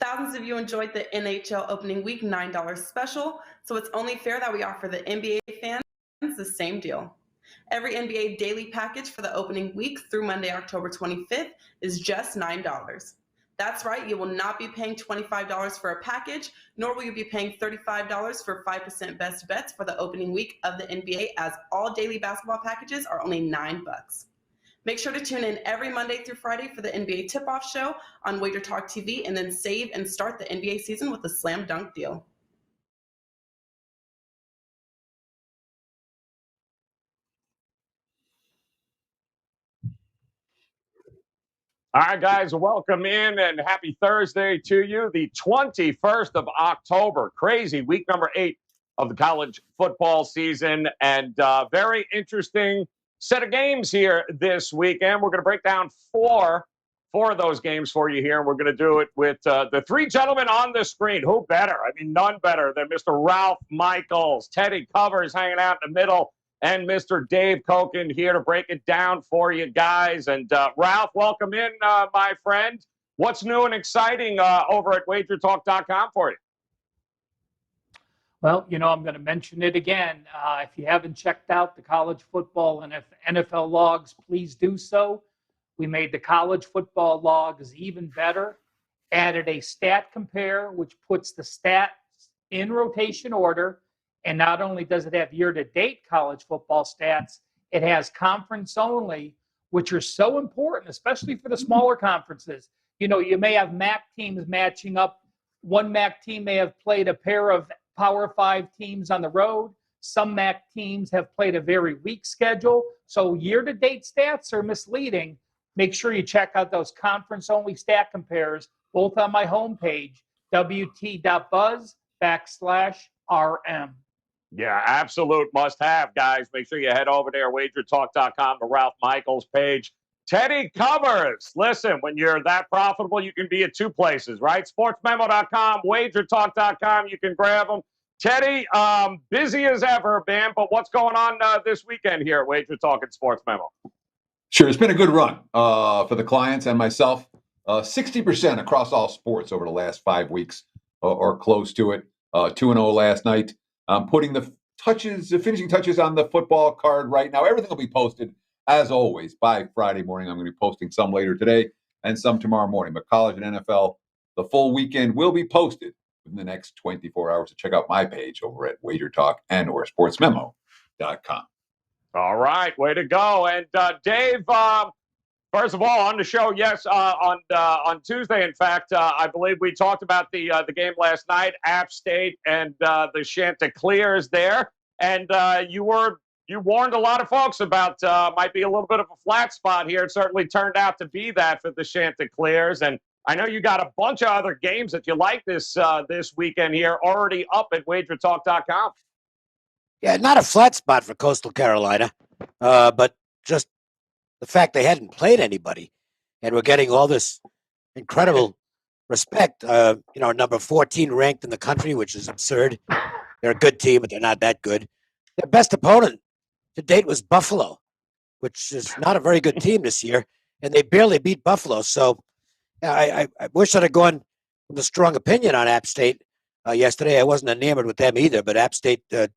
Thousands of you enjoyed the NHL opening week $9 special, so it's only fair that we offer the NBA fans the same deal. Every NBA daily package for the opening week through Monday, October 25th is just $9. That's right, you will not be paying $25 for a package, nor will you be paying $35 for 5% best bets for the opening week of the NBA, as all daily basketball packages are only $9. Make sure to tune in every Monday through Friday for the NBA tip-off show on WagerTalk TV, and then save and start the NBA season with a slam dunk deal. All right, guys, welcome in and happy Thursday to you, the 21st of October. Crazy week number 8 of the college football season, and very interesting set of games here this weekend. We're going to break down four of those games for you here, and we're going to do it with the three gentlemen on the screen. Who better? I mean, none better than Mr. Ralph Michaels. Teddy Covers hanging out in the middle, and Mr. Dave Cokin here to break it down for you guys. And Ralph, welcome in, my friend. What's new and exciting over at WagerTalk.com for you? Well, you know, I'm going to mention it again. If you haven't checked out the college football and NFL logs, please do so. We made the college football logs even better, added a stat compare, which puts the stats in rotation order. And not only does it have year-to-date college football stats, it has conference only, which are so important, especially for the smaller conferences. You know, you may have MAC teams matching up. One MAC team may have played a pair of Power 5 teams on the road. Some MAC teams have played a very weak schedule. So year-to-date stats are misleading. Make sure you check out those conference-only stat compares, both on my homepage, wt.buzz/RM. Yeah, absolute must-have, guys. Make sure you head over there, WagerTalk.com, to Ralph Michaels' page. Teddy Covers. Listen, when you're that profitable, you can be at two places, right? SportsMemo.com, WagerTalk.com. You can grab them. Teddy, busy as ever, man, but what's going on this weekend here at WagerTalk and Sports Memo? Sure, it's been a good run for the clients and myself. 60% across all sports over the last 5 weeks or close to it. 2-0 last night. I'm putting the finishing touches on the football card right now. Everything will be posted, as always, by Friday morning. I'm going to be posting some later today and some tomorrow morning. But college and NFL, the full weekend will be posted within the next 24 hours. So check out my page over at WagerTalk and or SportsMemo.com. All right, way to go. And Dave, first of all, on the show, yes, on Tuesday, in fact, I believe we talked about the game last night, App State and the Chanticleers there. And you warned a lot of folks about might be a little bit of a flat spot here. It certainly turned out to be that for the Chanticleers. And I know you got a bunch of other games that you like this weekend here already up at WagerTalk.com. Yeah, not a flat spot for Coastal Carolina, but just the fact they hadn't played anybody and we're getting all this incredible respect. Number 14 ranked in the country, which is absurd. They're a good team, but they're not that good. Their best opponent to date was Buffalo, which is not a very good team this year, and they barely beat Buffalo. So I wish I'd have gone with a strong opinion on App State yesterday. I wasn't enamored with them either, but App State did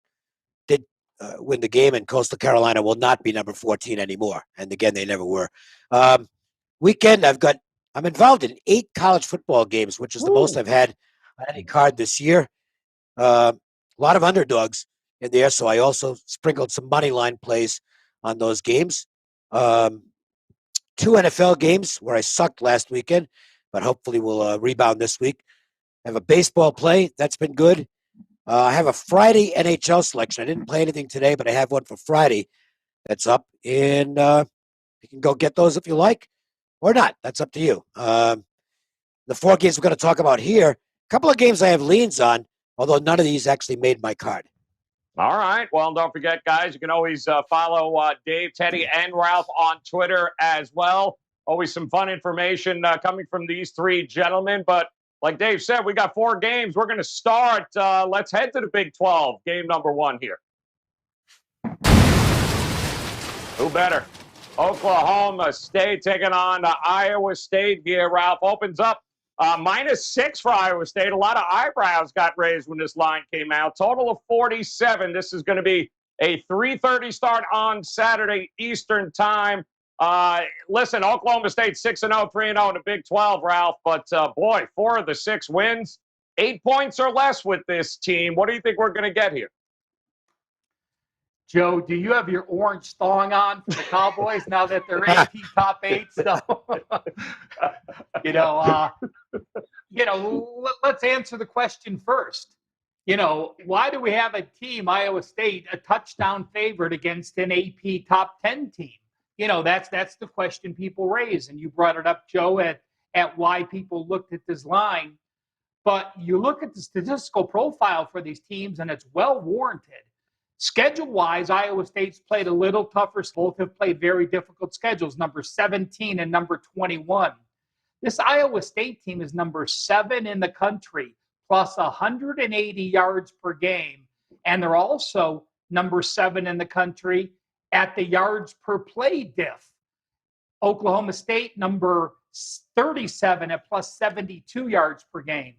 win the game, and Coastal Carolina will not be number 14 anymore. And again, they never were. Weekend, I'm involved in 8 college football games, which is the most I've had on any card this year. A lot of underdogs in there, so I also sprinkled some money line plays on those games. 2 NFL games where I sucked last weekend, but hopefully we'll rebound this week. I have a baseball play. That's been good. I have a Friday NHL selection. I didn't play anything today, but I have one for Friday that's up. And you can go get those if you like or not. That's up to you. The 4 games we're going to talk about here, a couple of games I have leans on, although none of these actually made my card. All right. Well, don't forget, guys, you can always follow Dave, Teddy, and Ralph on Twitter as well. Always some fun information coming from these three gentlemen. But like Dave said, we got 4 games. We're going to start. Let's head to the Big 12, game number 1 here. Who better? Oklahoma State taking on Iowa State here. Ralph opens up -6 for Iowa State. A lot of eyebrows got raised when this line came out. Total of 47. This is going to be a 3:30 start on Saturday Eastern time. Listen, Oklahoma State 6-0, 3-0 in the Big 12, Ralph. But, boy, 4 of the 6 wins, 8 points or less with this team. What do you think we're going to get here? Joe, do you have your orange thong on for the Cowboys now that they're AP top 8? So, let's answer the question first. Why do we have a team, Iowa State, a touchdown favorite against an AP top 10 team? That's the question people raise. And you brought it up, Joe, at why people looked at this line. But you look at the statistical profile for these teams, and it's well warranted. Schedule-wise, Iowa State's played a little tougher. Both have played very difficult schedules, number 17 and number 21. This Iowa State team is number 7 in the country, plus 180 yards per game. And they're also number 7 in the country at the yards per play diff. Oklahoma State, number 37 at plus 72 yards per game.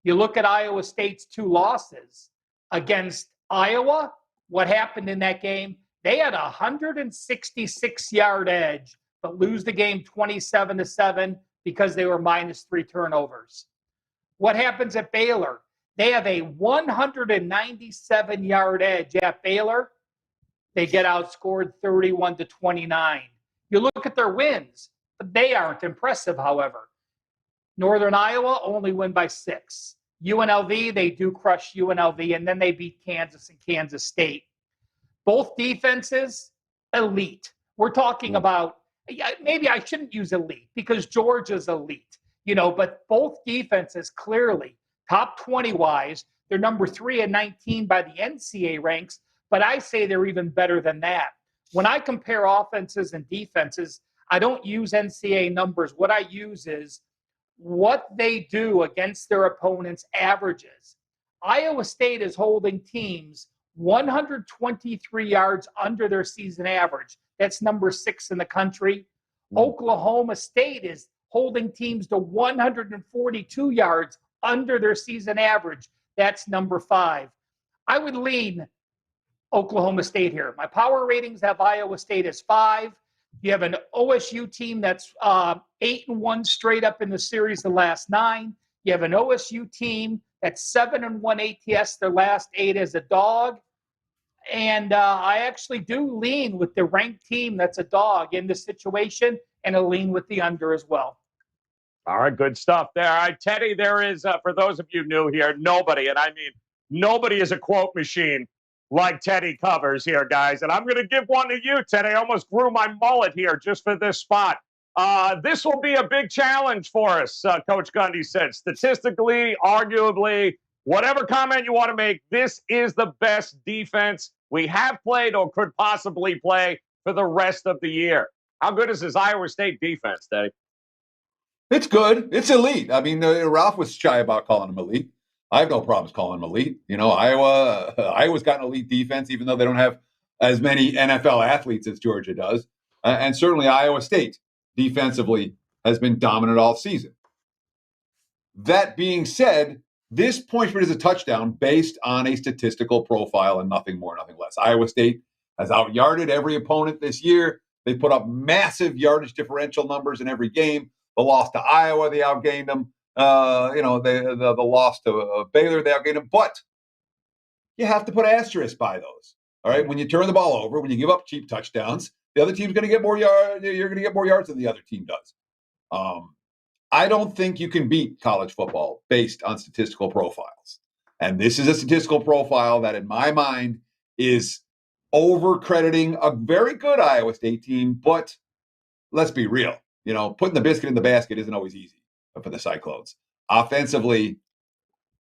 You look at Iowa State's 2 losses against Iowa. What happened in that game? They had a 166-yard edge, but lose the game 27-7 because they were -3 turnovers. What happens at Baylor? They have a 197-yard edge at Baylor. They get outscored 31-29. You look at their wins, but they aren't impressive, however. Northern Iowa only win by 6. UNLV, they do crush UNLV, and then they beat Kansas and Kansas State. Both defenses, elite. We're talking about, maybe I shouldn't use elite because Georgia's elite, but both defenses clearly, top 20-wise, they're number 3 and 19 by the NCAA ranks, but I say they're even better than that. When I compare offenses and defenses, I don't use NCAA numbers. What I use is what they do against their opponents' averages. Iowa State is holding teams 123 yards under their season average. That's number 6 in the country. Oklahoma State is holding teams to 142 yards under their season average. That's number 5. I would lean Oklahoma State here. My power ratings have Iowa State as 5. You have an OSU team that's 8-1 straight up in the series the last 9. You have an OSU team that's 7-1 ATS their last 8 as a dog. And I actually do lean with the ranked team that's a dog in this situation, and a lean with the under as well. All right, good stuff there. All right, Teddy, there is, for those of you new here, nobody, and I mean nobody is a quote machine like Teddy covers here, guys. And I'm going to give one to you, Teddy. I almost grew my mullet here just for this spot. This will be a big challenge for us, Coach Gundy said. Statistically, arguably, whatever comment you want to make, this is the best defense we have played or could possibly play for the rest of the year. How good is this Iowa State defense, Teddy? It's good. It's elite. I mean, Ralph was shy about calling them elite. I have no problems calling them elite. Iowa's got an elite defense, even though they don't have as many NFL athletes as Georgia does. And certainly Iowa State defensively has been dominant all season. That being said, this point spread is a touchdown based on a statistical profile and nothing more, nothing less. Iowa State has out-yarded every opponent this year. They put up massive yardage differential numbers in every game. The loss to Iowa, they outgained them. The loss to Baylor, they outgained them. But you have to put asterisks by those. All right, when you turn the ball over, when you give up cheap touchdowns, the other team's going to get more yards. You're going to get more yards than the other team does. I don't think you can beat college football based on statistical profiles. And this is a statistical profile that, in my mind, is over-crediting a very good Iowa State team. But let's be real. Putting the biscuit in the basket isn't always easy for the Cyclones. Offensively,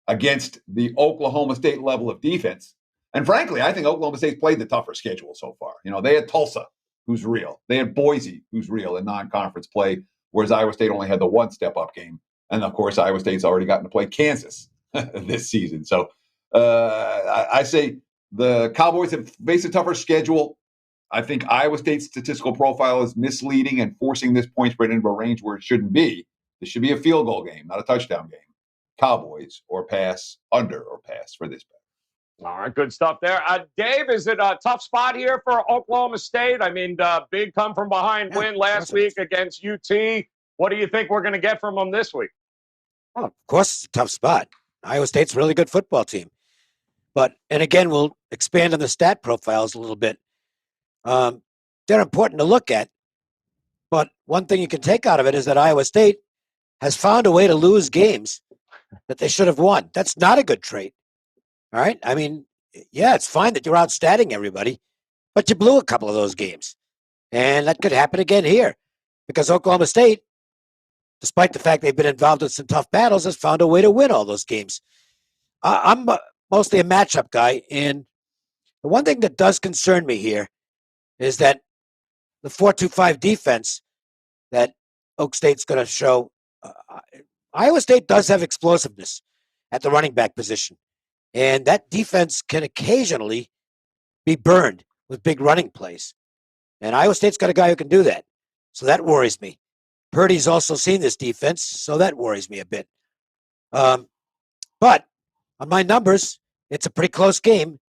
against the Oklahoma State level of defense, and frankly, I think Oklahoma State's played the tougher schedule so far. They had Tulsa, who's real. They had Boise, who's real in non-conference play, whereas Iowa State only had the one step-up game. And, of course, Iowa State's already gotten to play Kansas this season. So I say the Cowboys have faced a tougher schedule. I think Iowa State's statistical profile is misleading and forcing this point spread into a range where it shouldn't be. This should be a field goal game, not a touchdown game. Cowboys or pass, under or pass for this bet. All right, good stuff there. Dave, is it a tough spot here for Oklahoma State? I mean, big come from behind win last week against UT. What do you think we're going to get from them this week? Well, of course, it's a tough spot. Iowa State's a really good football team. And again, we'll expand on the stat profiles a little bit. They're important to look at. But one thing you can take out of it is that Iowa State has found a way to lose games that they should have won. That's not a good trait. All right? I mean, yeah, it's fine that you're outstatting everybody, but you blew a couple of those games. And that could happen again here because Oklahoma State, despite the fact they've been involved in some tough battles, has found a way to win all those games. I'm mostly a matchup guy, and the one thing that does concern me here is that the 4-2-5 defense that Oak State's going to show, Iowa State does have explosiveness at the running back position, and that defense can occasionally be burned with big running plays. And Iowa State's got a guy who can do that, so that worries me. Purdy's also seen this defense, so that worries me a bit. But on my numbers, it's a pretty close game,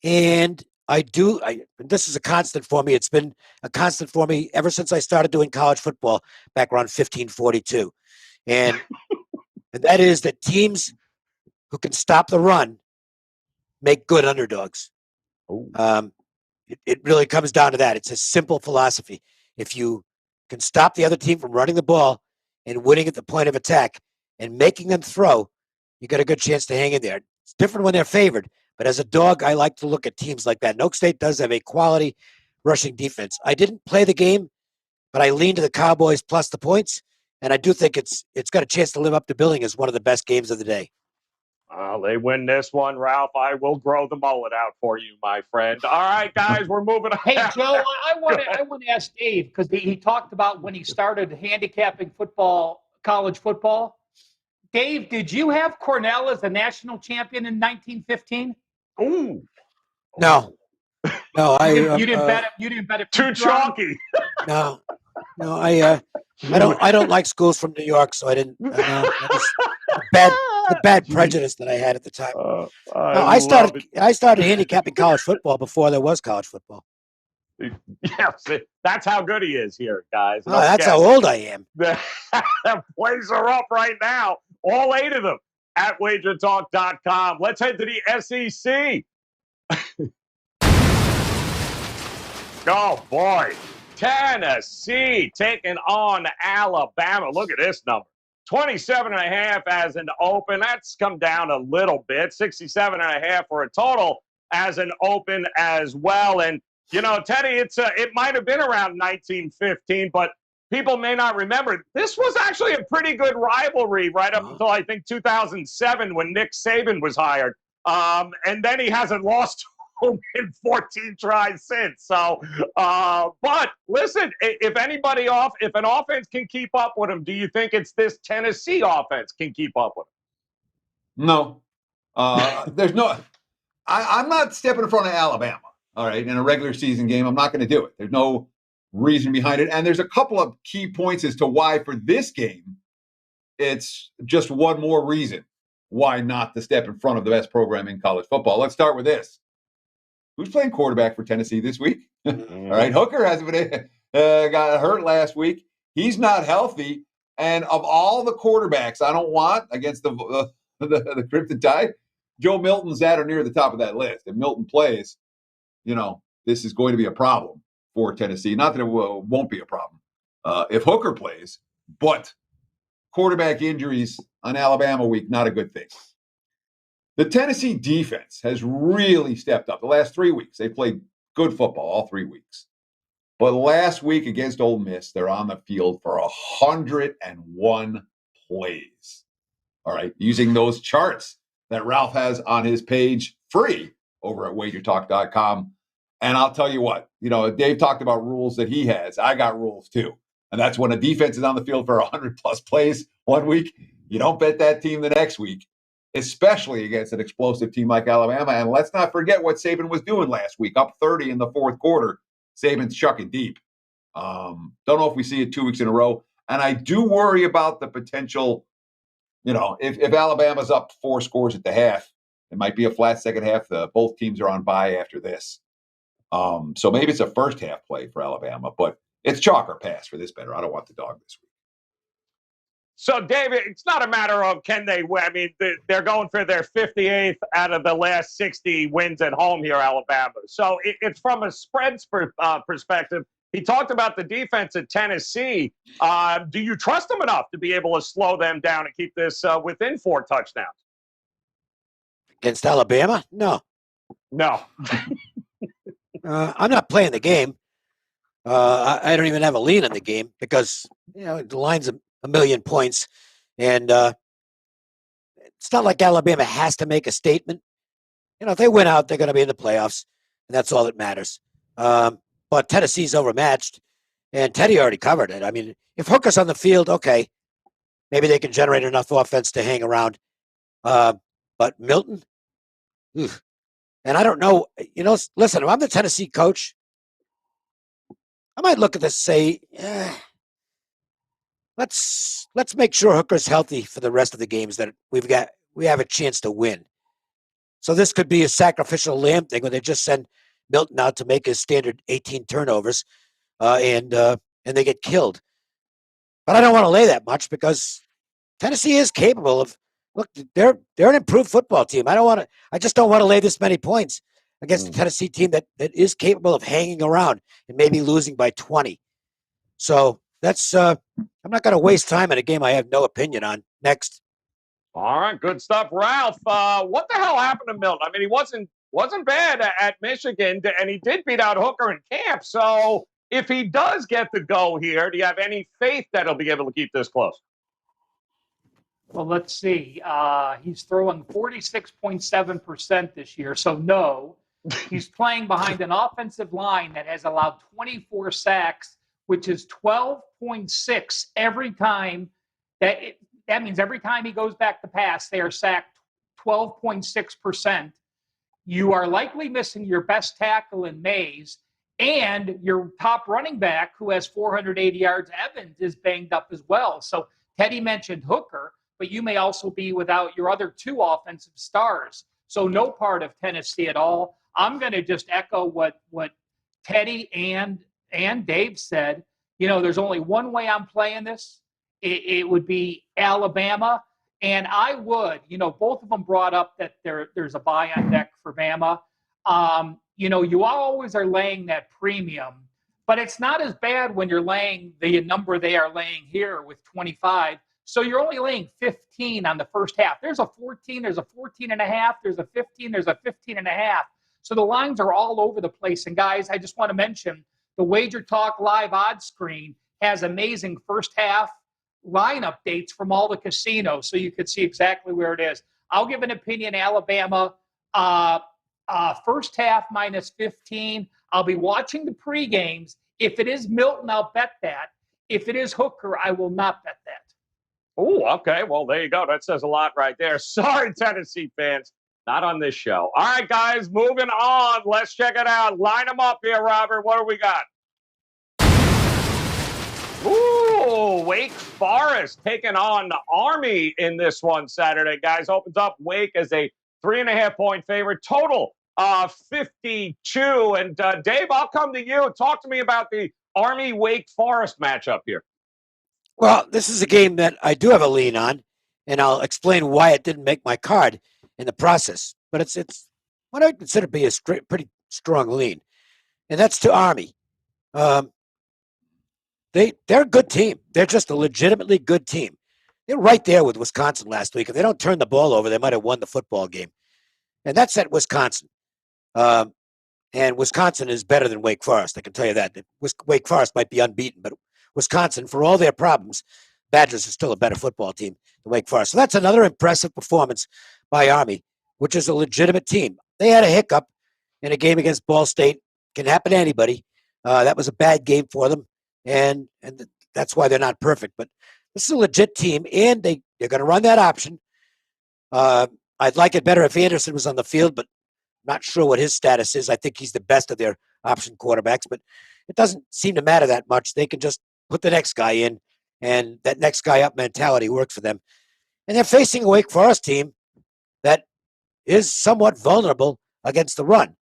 and this is a constant for me. It's been a constant for me ever since I started doing college football back around 1542. And that is that teams who can stop the run make good underdogs. It really comes down to that. It's a simple philosophy. If you can stop the other team from running the ball and winning at the point of attack and making them throw, you got a good chance to hang in there. It's different when they're favored, but as a dog, I like to look at teams like that. And Oak State does have a quality rushing defense. I didn't play the game, but I leaned to the Cowboys plus the points, and I do think it's got a chance to live up to billing as one of the best games of the day. They win this one, Ralph. I will grow the mullet out for you, my friend. All right, guys, we're moving on. Hey, Joe, I want to ask Dave, because he talked about when he started handicapping football, college football. Dave, did you have Cornell as a national champion in 1915? Ooh. No, You didn't bet it. You didn't bet it. Too chalky. No, I don't like schools from New York, so I didn't. The bad prejudice that I had at the time. I started handicapping college football before there was college football. Yeah, see, that's how good he is here, guys. Oh, that's how old I am. The plays are up right now. All 8 of them at WagerTalk.com. Let's head to the SEC. Oh, boy. Tennessee taking on Alabama. Look at this number. 27.5 as an open. That's come down a little bit. 67.5 for a total as an open as well. And, you know, Teddy, it might have been around 1915, but people may not remember. This was actually a pretty good rivalry right up until, I think, 2007 when Nick Saban was hired. And then he hasn't lost in 14 tries since. So, but listen, if an offense can keep up with him, do you think it's this Tennessee offense can keep up with him? No. There's no – I'm not stepping in front of Alabama, all right, in a regular season game. I'm not going to do it. There's no reason behind it. And there's a couple of key points as to why for this game, it's just one more reason why not to step in front of the best program in college football. Let's start with this. Who's playing quarterback for Tennessee this week? All right, Hooker hasn't been got hurt last week. He's not healthy. And of all the quarterbacks I don't want against the Crimson Tide, Joe Milton's at or near the top of that list. If Milton plays, you know, this is going to be a problem for Tennessee. Not that it won't be a problem if Hooker plays, but quarterback injuries on Alabama week, not a good thing. The Tennessee defense has really stepped up the last 3 weeks. They played good football all 3 weeks. But last week against Ole Miss, they're on the field for 101 plays. All right, using those charts that Ralph has on his page free over at WagerTalk.com. And I'll tell you what, you know, Dave talked about rules that he has. I got rules too. And that's when a defense is on the field for 100-plus plays 1 week, you don't bet that team the next week, especially against an explosive team like Alabama. And let's not forget what Saban was doing last week, up 30 in the fourth quarter. Saban's chucking deep. Don't know if we see it 2 weeks in a row. And I do worry about the potential, if Alabama's up 4 scores at the half, it might be a flat second half. Both teams are on bye after this. So maybe it's a first half play for Alabama, but it's chalk or pass for this better. I don't want the dog this week. So, David, it's not a matter of can they win. I mean, they're going for their 58th out of the last 60 wins at home here, Alabama. So it's from a spreads perspective. He talked about the defense at Tennessee. Do you trust them enough to be able to slow them down and keep this within 4 touchdowns? Against Alabama? No. No. I'm not playing the game. I don't even have a lean on the game because, the line's a million points. And it's not like Alabama has to make a statement. If they win out, they're going to be in the playoffs, and that's all that matters. But Tennessee's overmatched, and Teddy already covered it. I mean, if Hooker's on the field, okay, maybe they can generate enough offense to hang around. But Milton, and I don't know. Listen, if I'm the Tennessee coach, I might look at this and say, let's make sure Hooker's healthy for the rest of the games that we have a chance to win. So this could be a sacrificial lamb thing where they just send Milton out to make his standard 18 turnovers, and they get killed. But I don't want to lay that much because Tennessee is capable of. Look, they're an improved football team. I just don't want to lay this many points against a Tennessee team that is capable of hanging around and maybe losing by 20. So that's I'm not going to waste time in a game I have no opinion on. Next. All right, good stuff, Ralph. What the hell happened to Milton? I mean, he wasn't bad at Michigan, and he did beat out Hooker in camp. So if he does get the go here, do you have any faith that he'll be able to keep this close? Well, let's see. He's throwing 46.7% this year, so no. He's playing behind an offensive line that has allowed 24 sacks, which is 12.6 every time. That means every time he goes back to pass, they are sacked 12.6%. You are likely missing your best tackle in Mays, and your top running back, who has 480 yards, Evans, is banged up as well. So Teddy mentioned Hooker, but you may also be without your other 2 offensive stars. So no part of Tennessee at all. I'm going to just echo what Teddy and Dave said. There's only one way I'm playing this. It would be Alabama. And I would, both of them brought up that there's a buy on deck for Bama. You always are laying that premium, but it's not as bad when you're laying the number they are laying here with 25. So you're only laying 15 on the first half. There's a 14, there's a 14 and a half, there's a 15, there's a 15 and a half. So the lines are all over the place. And guys, I just want to mention the WagerTalk live odds screen has amazing first half line updates from all the casinos, so you could see exactly where it is. I'll give an opinion, Alabama, first half minus 15. I'll be watching the pre-games. If it is Milton, I'll bet that. If it is Hooker, I will not bet that. Oh, okay. Well, there you go. That says a lot right there. Sorry, Tennessee fans. Not on this show. All right, guys, moving on. Let's check it out. Line them up here, Robert. What do we got? Ooh, Wake Forest taking on the Army in this one Saturday, guys. Opens up Wake as a 3.5-point favorite. Total 52. And Dave, I'll come to you. Talk to me about the Army-Wake Forest matchup here. Well, this is a game that I do have a lean on, and I'll explain why it didn't make my card in the process. But it's what I consider to be a pretty strong lean, and that's to Army. They're a good team. They're just a legitimately good team. They're right there with Wisconsin last week. If they don't turn the ball over, they might have won the football game. And that's at Wisconsin. And Wisconsin is better than Wake Forest. I can tell you that. Wake Forest might be unbeaten, but Wisconsin, for all their problems, Badgers are still a better football team than Wake Forest. So that's another impressive performance by Army, which is a legitimate team. They had a hiccup in a game against Ball State. Can happen to anybody. That was a bad game for them, and that's why they're not perfect. But this is a legit team, and they're going to run that option. I'd like it better if Anderson was on the field, but not sure what his status is. I think he's the best of their option quarterbacks, but it doesn't seem to matter that much. They can just put the next guy in and that next guy up mentality worked for them. And they're facing a Wake Forest team that is somewhat vulnerable against the run.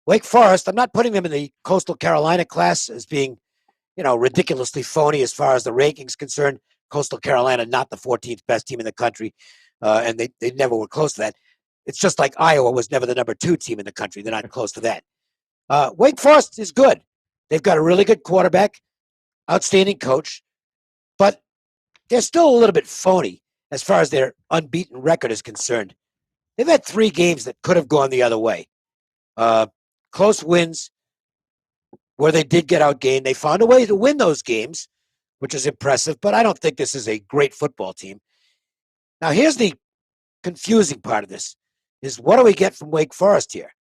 Wake Forest, I'm not putting them in the Coastal Carolina class as being, ridiculously phony as far as the rankings concerned. Coastal Carolina, not the 14th best team in the country, and they never were close to that. It's just like Iowa was never the number 2 team in the country. They're not close to that. Wake Forest is good. They've got a really good quarterback, outstanding coach, but they're still a little bit phony as far as their unbeaten record is concerned. They've had 3 games that could have gone the other way. Close wins where they did get outgained. They found a way to win those games, which is impressive, but I don't think this is a great football team. Now, here's the confusing part of this, is what do we get from Wake Forest here?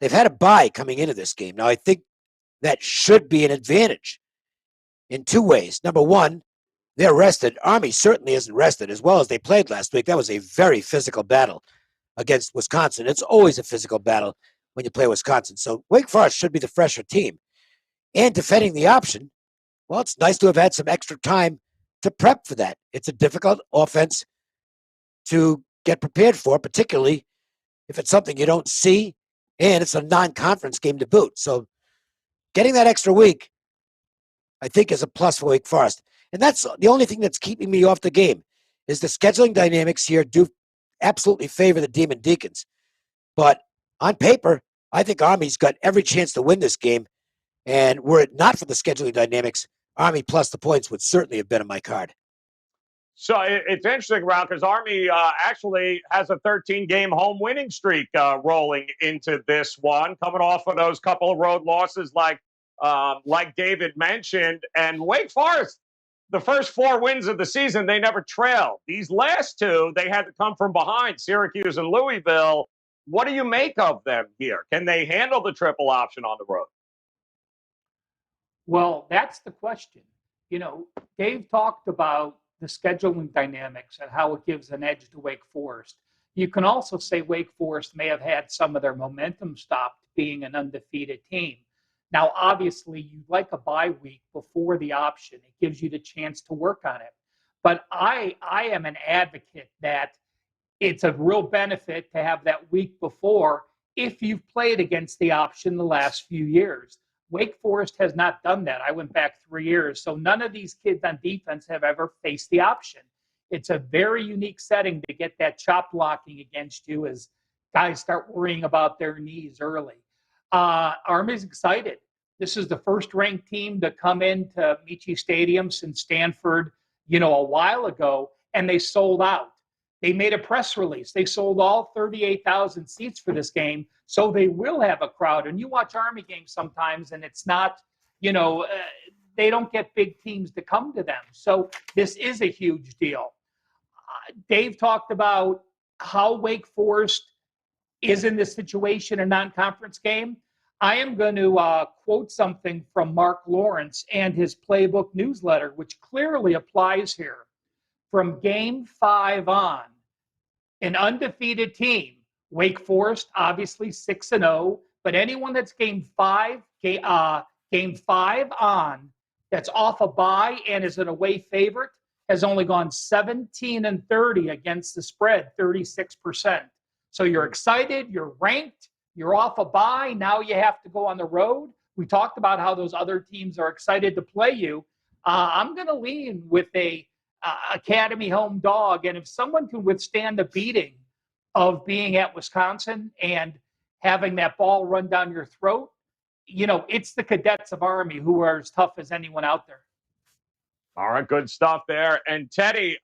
They've had a bye coming into this game. Now, I think that should be an advantage in 2 ways. Number one, they're rested. Army certainly isn't rested as well as they played last week. That was a very physical battle against Wisconsin. It's always a physical battle when you play Wisconsin. So Wake Forest should be the fresher team. And defending the option, well, it's nice to have had some extra time to prep for that. It's a difficult offense to get prepared for, particularly if it's something you don't see, and it's a non-conference game to boot. So getting that extra week, I think, is a plus for Wake Forest. And that's the only thing that's keeping me off the game, is the scheduling dynamics here do absolutely favor the Demon Deacons. But on paper, I think Army's got every chance to win this game. And were it not for the scheduling dynamics, Army plus the points would certainly have been on my card. So it's interesting, Ralph, because Army actually has a 13-game home winning streak rolling into this one, coming off of those couple of road losses like David mentioned. And Wake Forest, the first 4 wins of the season, they never trailed. These last 2, they had to come from behind, Syracuse and Louisville. What do you make of them here? Can they handle the triple option on the road? Well, that's the question. Dave talked about the scheduling dynamics and how it gives an edge to Wake Forest. You can also say Wake Forest may have had some of their momentum stopped being an undefeated team. Now, obviously, you'd like a bye week before the option. It gives you the chance to work on it. But I am an advocate that it's a real benefit to have that week before if you've played against the option the last few years. Wake Forest has not done that. I went back 3 years. So none of these kids on defense have ever faced the option. It's a very unique setting to get that chop blocking against you as guys start worrying about their knees early. Army's excited. This is the first ranked team to come into Michie Stadium since Stanford, a while ago, and they sold out. They made a press release. They sold all 38,000 seats for this game, so they will have a crowd. And you watch Army games sometimes, and it's not, they don't get big teams to come to them. So this is a huge deal. Dave talked about how Wake Forest is in this situation, a non-conference game. I am going to quote something from Mark Lawrence and his Playbook newsletter, which clearly applies here. From Game 5 on, an undefeated team, Wake Forest, obviously 6-0, but anyone that's Game 5 on, that's off a bye and is an away favorite, has only gone 17-30 against the spread, 36%. So you're excited, you're ranked, you're off a bye, now you have to go on the road. We talked about how those other teams are excited to play you. I'm going to lean with a Academy home dog, and if someone can withstand the beating of being at Wisconsin and having that ball run down your throat, it's the cadets of Army who are as tough as anyone out there. All right, good stuff there. And Teddy,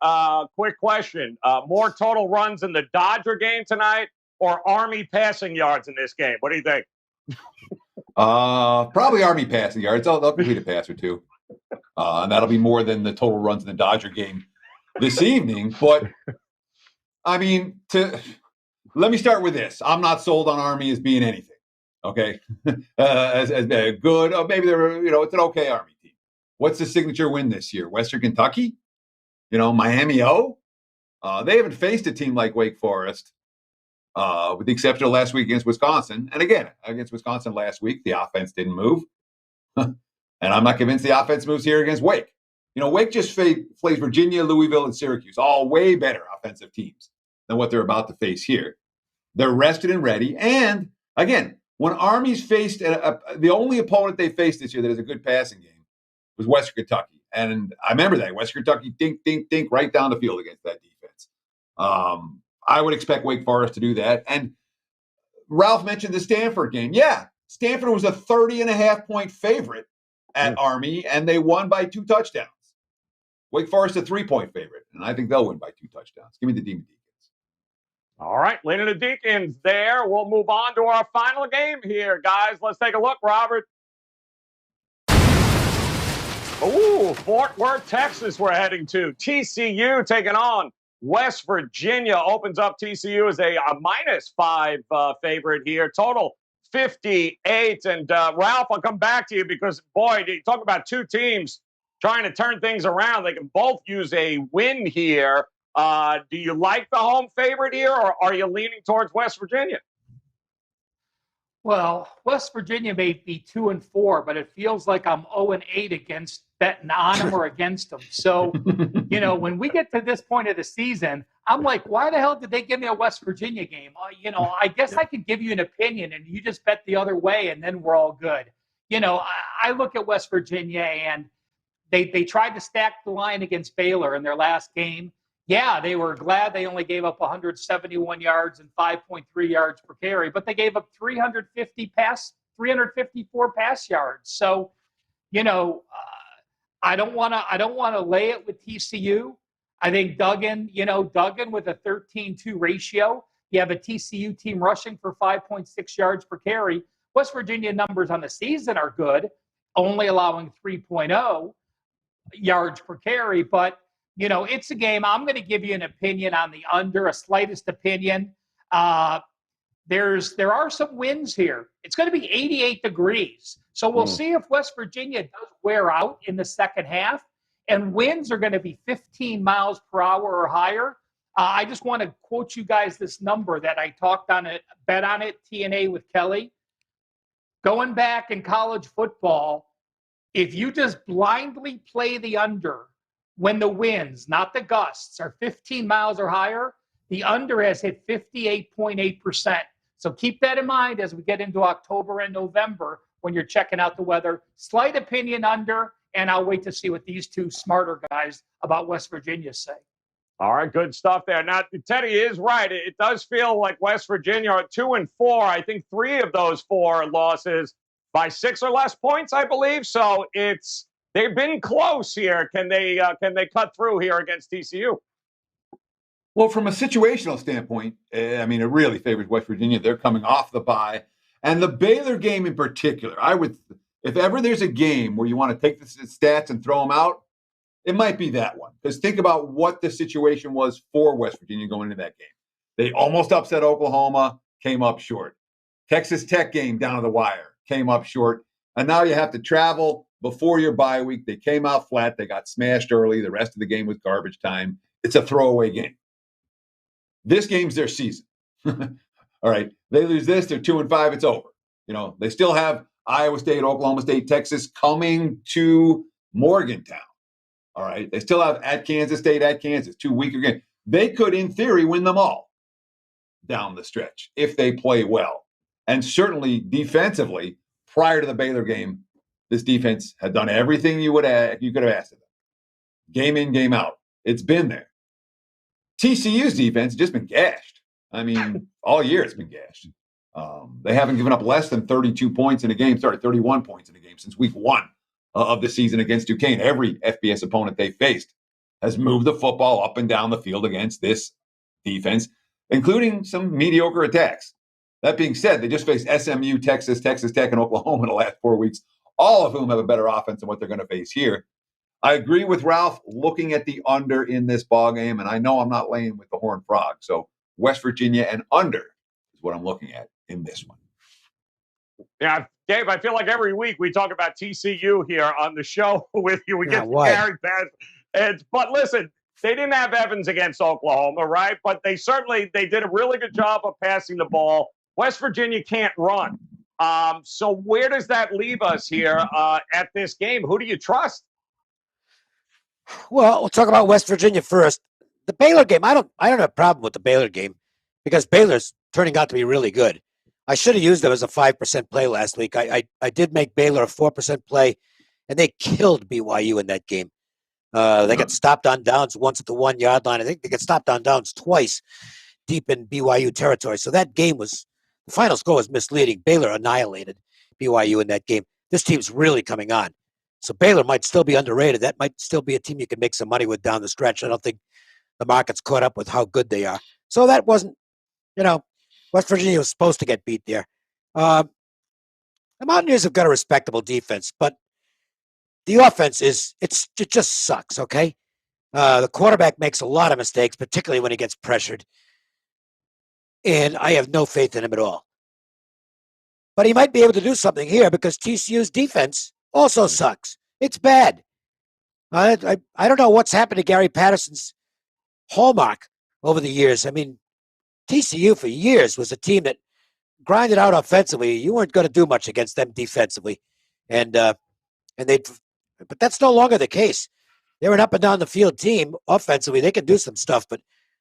quick question. More total runs in the Dodger game tonight or Army passing yards in this game? What do you think? Probably Army passing yards. They'll complete a pass or 2. And that'll be more than the total runs in the Dodger game this evening. But, I mean, let me start with this. I'm not sold on Army as being anything, okay? as good. Oh, maybe they're, it's an okay Army team. What's the signature win this year? Western Kentucky? Miami O? They haven't faced a team like Wake Forest, with the exception of last week against Wisconsin. And again, against Wisconsin last week, the offense didn't move. And I'm not convinced the offense moves here against Wake. Wake just plays Virginia, Louisville, and Syracuse, all way better offensive teams than what they're about to face here. They're rested and ready. And again, when Army's faced the only opponent they faced this year that is a good passing game was Western Kentucky. And I remember that. Western Kentucky dink right down the field against that defense. I would expect Wake Forest to do that. And Ralph mentioned the Stanford game. Yeah, Stanford was a 30.5-point favorite at Army, and they won by 2 touchdowns. Wake Forest a 3-point favorite, and I think they'll win by 2 touchdowns. Give me the Demon Deacons. All right, leaning the Deacons there. We'll move on to our final game here, guys. Let's take a look, Robert. Ooh, Fort Worth, Texas, we're heading to. TCU taking on West Virginia. Opens up TCU as a -5 favorite here. Total 58. And Ralph, I'll come back to you because, boy, you talk about 2 teams trying to turn things around. They can both use a win here. Do you like the home favorite here, or are you leaning towards West Virginia? Well, West Virginia may be 2-4, but it feels like I'm 0-8 against betting on them or against them. So, when we get to this point of the season, I'm like, why the hell did they give me a West Virginia game? I guess I could give you an opinion and you just bet the other way and then we're all good. I look at West Virginia and they tried to stack the line against Baylor in their last game. Yeah, they were glad they only gave up 171 yards and 5.3 yards per carry, but they gave up 354 pass yards. So, I don't want to lay it with TCU. I think Duggan with a 13-2 ratio. You have a TCU team rushing for 5.6 yards per carry. West Virginia numbers on the season are good, only allowing 3.0 yards per carry, but it's a game. I'm going to give you an opinion on the under, a slightest opinion. There are some winds here. It's going to be 88 degrees. So we'll see if West Virginia does wear out in the second half. And winds are going to be 15 miles per hour or higher. I just want to quote you guys this number that I bet on it, TNA with Kelly. Going back in college football, if you just blindly play the under, when the winds, not the gusts, are 15 miles or higher, the under has hit 58.8%. So keep that in mind as we get into October and November when you're checking out the weather. Slight opinion under, and I'll wait to see what these 2 smarter guys about West Virginia say. All right, good stuff there. Now, Teddy is right. It does feel like West Virginia are 2-4. I think 3 of those 4 losses by 6 or less points, I believe. So they've been close here. Can they cut through here against TCU? Well, from a situational standpoint, it really favors West Virginia. They're coming off the bye. And the Baylor game in particular, if ever there's a game where you want to take the stats and throw them out, it might be that one. Because think about what the situation was for West Virginia going into that game. They almost upset Oklahoma, came up short. Texas Tech game down to the wire, came up short. And now you have to travel before your bye week. They came out flat. They got smashed early. The rest of the game was garbage time. It's a throwaway game. This game's their season. All right. They lose this, they're 2-5, it's over. They still have Iowa State, Oklahoma State, Texas coming to Morgantown. All right. They still have at Kansas State, at Kansas, 2 weaker games. They could, in theory, win them all down the stretch if they play well. And certainly defensively, prior to the Baylor game, this defense had done everything you could have asked of them. Game in, game out. It's been there. TCU's defense has just been gashed. All year it's been gashed. They haven't given up less than 32 points in a game, 31 points in a game since week 1 of the season against Duquesne. Every FBS opponent they faced has moved the football up and down the field against this defense, including some mediocre attacks. That being said, they just faced SMU, Texas, Texas Tech, and Oklahoma in the last 4 weeks, all of whom have a better offense than what they're going to face here. I agree with Ralph looking at the under in this ballgame, and I know I'm not laying with the Horned Frog. So West Virginia and under is what I'm looking at in this one. Yeah, Dave, I feel like every week we talk about TCU here on the show with you. We get carried past. But listen, they didn't have Evans against Oklahoma, right? But they did a really good job of passing the ball. West Virginia can't run. So where does that leave us here at this game? Who do you trust? Well, we'll talk about West Virginia first. The Baylor game, I don't have a problem with the Baylor game because Baylor's turning out to be really good. I should have used them as a 5% play last week. I did make Baylor a 4% play, and they killed BYU in that game. They got stopped on downs once at the 1 yard line. I think they got stopped on downs twice deep in BYU territory. So that game was, the final score was misleading. Baylor annihilated BYU in that game. This team's really coming on. So Baylor might still be underrated. That might still be a team you can make some money with down the stretch. I don't think the market's caught up with how good they are. So that wasn't, West Virginia was supposed to get beat there. The Mountaineers have got a respectable defense, but the offense it just sucks, okay? The quarterback makes a lot of mistakes, particularly when he gets pressured. And I have no faith in him at all. But he might be able to do something here because TCU's defense also sucks. It's bad. I don't know what's happened to Gary Patterson's hallmark over the years. I mean, TCU for years was a team that grinded out offensively. You weren't going to do much against them defensively. But that's no longer the case. They're an up and down the field team. Offensively, they can do some stuff, but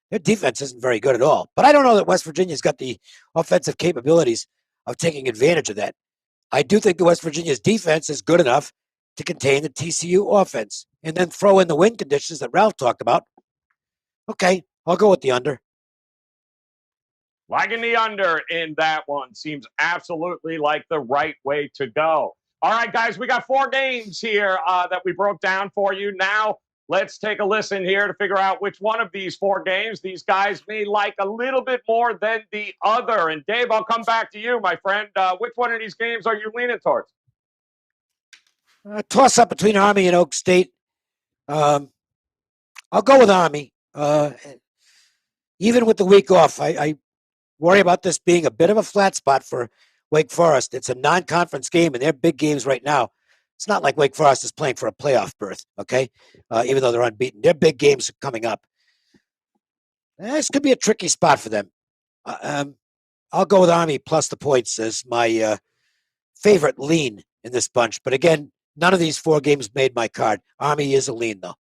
their defense isn't very good at all. But I don't know that West Virginia's got the offensive capabilities of taking advantage of that. I do think the West Virginia's defense is good enough to contain the TCU offense and then throw in the win conditions that Ralph talked about. Okay, I'll go with the under. Liking the under in that one seems absolutely like the right way to go. All right, guys, we got 4 games here that we broke down for you. Now, let's take a listen here to figure out which one of these 4 games these guys may like a little bit more than the other. And Dave, I'll come back to you, my friend. Which one of these games are you leaning towards? Toss up between Army and Oak State. I'll go with Army. Even with the week off, I worry about this being a bit of a flat spot for Wake Forest. It's a non-conference game, and they're big games right now. It's not like Wake Forest is playing for a playoff berth, okay? Even though they're unbeaten. Their big games are coming up. This could be a tricky spot for them. I'll go with Army plus the points as my favorite lean in this bunch. But again, none of these 4 games made my card. Army is a lean, though.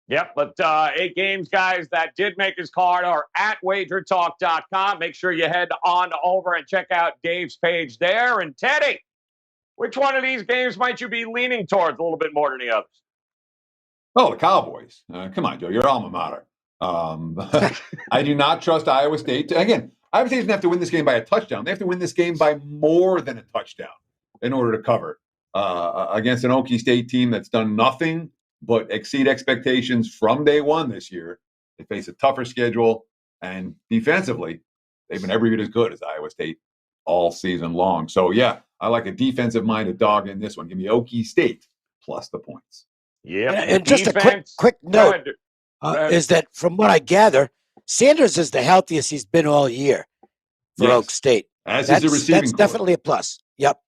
Yep, but 8 games, guys, that did make his card are at WagerTalk.com. Make sure you head on over and check out Dave's page there. And Teddy, which one of these games might you be leaning towards a little bit more than the others? Oh, the Cowboys. Come on, Joe. Your alma mater. I do not trust Iowa State. Again, Iowa State doesn't have to win this game by a touchdown. They have to win this game by more than a touchdown in order to cover against an Okie State team that's done nothing but exceed expectations from day one this year. They face a tougher schedule, and defensively, they've been every bit as good as Iowa State all season long. So, yeah, I like a defensive-minded dog in this one. Give me Okie State plus the points. Yeah, and just a quick note is that from what I gather, Sanders is the healthiest he's been all year for Oak State. As is the receiving That's definitely a plus. Yep.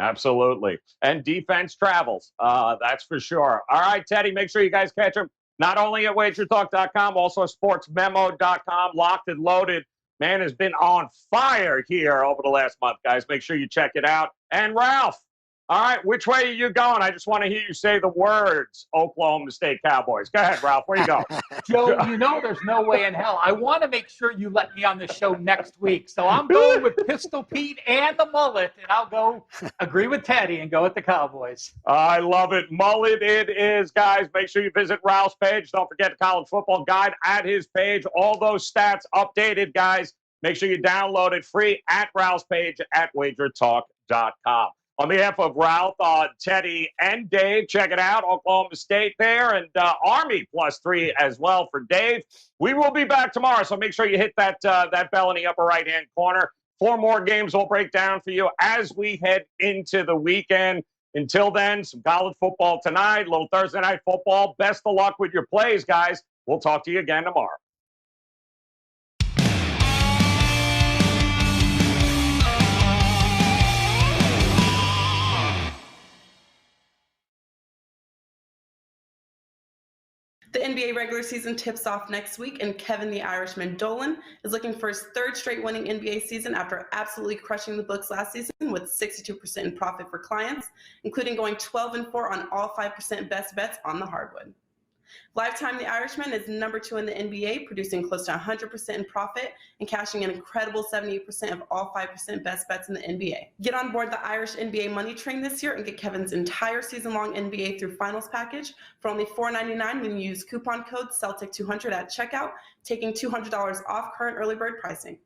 Absolutely. And defense travels. That's for sure. All right, Teddy, make sure you guys catch him not only at WagerTalk.com, also SportsMemo.com. Locked and loaded. Man has been on fire here over the last month, guys. Make sure you check it out. And Ralph, all right, which way are you going? I just want to hear you say the words Oklahoma State Cowboys. Go ahead, Ralph. Where you going? Joe, you know there's no way in hell. I want to make sure you let me on the show next week. So I'm going with Pistol Pete and the mullet, and I'll go agree with Teddy and go with the Cowboys. I love it. Mullet it is, guys. Make sure you visit Ralph's page. Don't forget the College Football Guide at his page. All those stats updated, guys. Make sure you download it free at Ralph's page at WagerTalk.com. On behalf of Ralph, Teddy, and Dave, check it out. Oklahoma State there, and Army +3 as well for Dave. We will be back tomorrow, so make sure you hit that bell in the upper right-hand corner. 4 more games we'll break down for you as we head into the weekend. Until then, some college football tonight, a little Thursday night football. Best of luck with your plays, guys. We'll talk to you again tomorrow. The NBA regular season tips off next week, and Kevin the Irishman Dolan is looking for his 3rd straight winning NBA season after absolutely crushing the books last season with 62% in profit for clients, including going 12-4 on all 5% best bets on the hardwood. Lifetime the Irishman is number 2 in the NBA, producing close to 100% in profit and cashing an incredible 78% of all 5% best bets in the NBA. Get on board the Irish NBA money train this year and get Kevin's entire season-long NBA through finals package for only $4.99 when you use coupon code Celtic200 at checkout, taking $200 off current early bird pricing.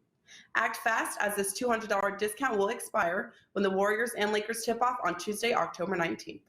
Act fast, as this $200 discount will expire when the Warriors and Lakers tip off on Tuesday, October 19th.